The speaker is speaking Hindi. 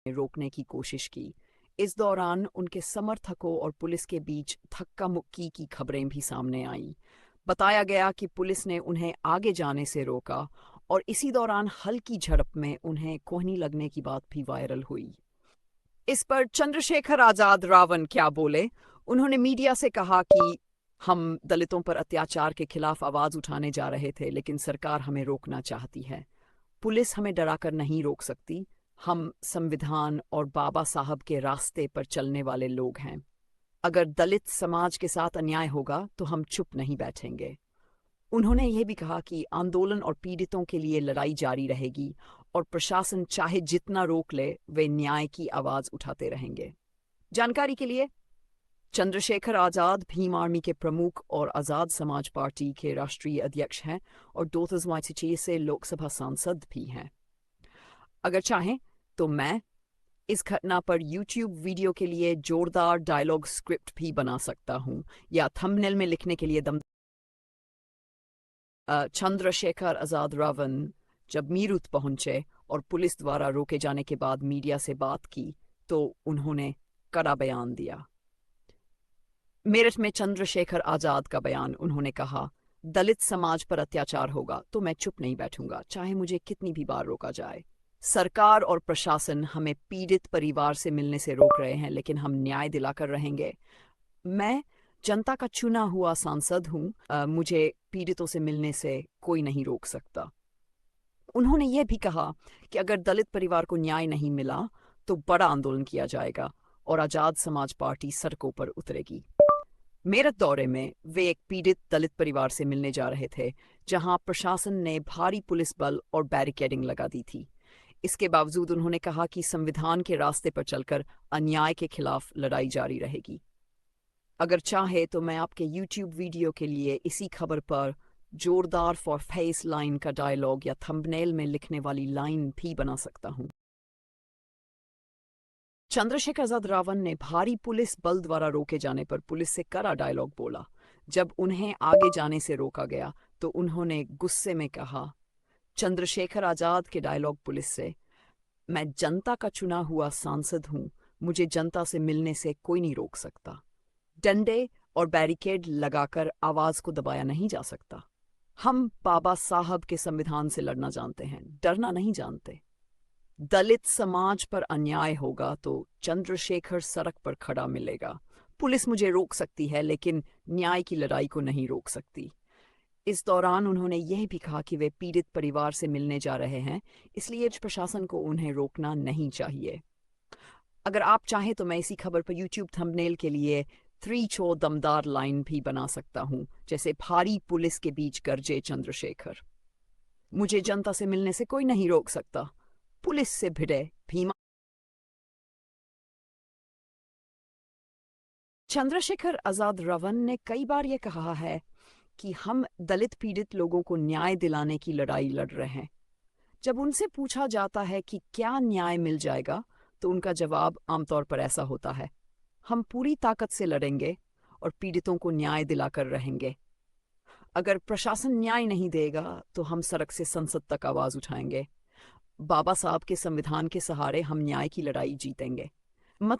रोकने की कोशिश की। इस दौरान उनके समर्थकों और पुलिस के बीच धक्का मुक्की की खबरें भी सामने आईं। बताया गया कि पुलिस ने उन्हें आगे जाने से रोका और इसी दौरान हल्की झड़प में उन्हें कोहनी लगने की बात भी वायरल हुई। इस पर चंद्रशेखर आजाद रावण क्या बोले? उन्होंने मीडिया से कहा कि हम दलितों पर अत्याचार के खिलाफ आवाज उठाने जा रहे थे, लेकिन सरकार हमें रोकना चाहती है। पुलिस हमें डराकर नहीं रोक सकती। हम संविधान और बाबा साहब के रास्ते पर चलने वाले लोग हैं। अगर दलित समाज के साथ अन्याय होगा तो हम चुप नहीं बैठेंगे। उन्होंने यह भी कहा कि आंदोलन और पीड़ितों के लिए लड़ाई जारी रहेगी और प्रशासन चाहे जितना रोक ले, वे न्याय की आवाज उठाते रहेंगे। जानकारी के लिए, चंद्रशेखर आजाद भीम आर्मी के प्रमुख और आजाद समाज पार्टी के राष्ट्रीय अध्यक्ष हैं और 2026 से लोकसभा सांसद भी हैं। अगर चाहें तो मैं इस घटना पर YouTube वीडियो के लिए जोरदार डायलॉग स्क्रिप्ट भी बना सकता हूं या थंबनेल में लिखने के लिए चंद्रशेखर आजाद रावण जब मीरठ पहुंचे और पुलिस द्वारा रोके जाने के बाद मीडिया से बात की तो उन्होंने कड़ा बयान दिया। मेरठ में चंद्रशेखर आजाद का बयान, उन्होंने कहा, दलित समाज पर अत्याचार होगा तो मैं चुप नहीं बैठूंगा, चाहे मुझे कितनी भी बार रोका जाए। सरकार और प्रशासन हमें पीड़ित परिवार से मिलने से रोक रहे हैं, लेकिन हम न्याय दिलाकर रहेंगे। मैं जनता का चुना हुआ सांसद हूं, मुझे पीड़ितों से मिलने से कोई नहीं रोक सकता। उन्होंने यह भी कहा कि अगर दलित परिवार को न्याय नहीं मिला तो बड़ा आंदोलन किया जाएगा और आजाद समाज पार्टी सड़कों पर उतरेगी। मेरठ दौरे में वे एक पीड़ित दलित परिवार से मिलने जा रहे थे, जहां प्रशासन ने भारी पुलिस बल और बैरिकेडिंग लगा दी थी। इसके बावजूद उन्होंने कहा कि संविधान के रास्ते पर चलकर अन्याय के खिलाफ लड़ाई जारी रहेगी। अगर चाहे तो मैं आपके YouTube वीडियो के लिए इसी खबर पर जोरदार फॉर फेस लाइन का डायलॉग या थंबनेल में लिखने वाली लाइन भी बना सकता हूं। चंद्रशेखर आजाद रावण ने भारी पुलिस बल द्वारा रोके जाने पर पुलिस से कड़ा डायलॉग बोला। जब उन्हें आगे जाने से रोका गया तो उन्होंने गुस्से में कहा, चंद्रशेखर आजाद के डायलॉग पुलिस से, मैं जनता का चुना हुआ सांसद हूं, मुझे जनता से मिलने से कोई नहीं रोक सकता। डंडे और बैरिकेड लगाकर आवाज को दबाया नहीं जा सकता। हम बाबा साहब के संविधान से लड़ना जानते हैं, डरना नहीं जानते। दलित समाज पर अन्याय होगा तो चंद्रशेखर सड़क पर खड़ा मिलेगा। पुलिस मुझे रोक सकती है, लेकिन न्याय की लड़ाई को नहीं रोक सकती। इस दौरान उन्होंने यह भी कहा कि वे पीड़ित परिवार से मिलने जा रहे हैं, इसलिए प्रशासन को उन्हें रोकना नहीं चाहिए। अगर आप चाहें तो मैं इसी खबर पर YouTube थंबनेल के लिए 3-4 दमदार लाइन भी बना सकता हूं, जैसे भारी पुलिस के बीच गरजे चंद्रशेखर, मुझे जनता से मिलने से कोई नहीं रोक सकता। पुलिस से भिड़े भीमा। चंद्रशेखर आजाद रावण ने कई बार यह कहा है कि हम दलित पीड़ित लोगों को न्याय दिलाने की लड़ाई लड़ रहे हैं। जब उनसे पूछा जाता है कि क्या न्याय मिल जाएगा तो उनका जवाब आमतौर पर ऐसा होता है, हम पूरी ताकत से लड़ेंगे और पीड़ितों को न्याय दिलाकर रहेंगे। अगर प्रशासन न्याय नहीं देगा तो हम सड़क से संसद तक आवाज उठाएंगे। बाबा साहब के संविधान के सहारे हम न्याय की लड़ाई जीतेंगे। मतलब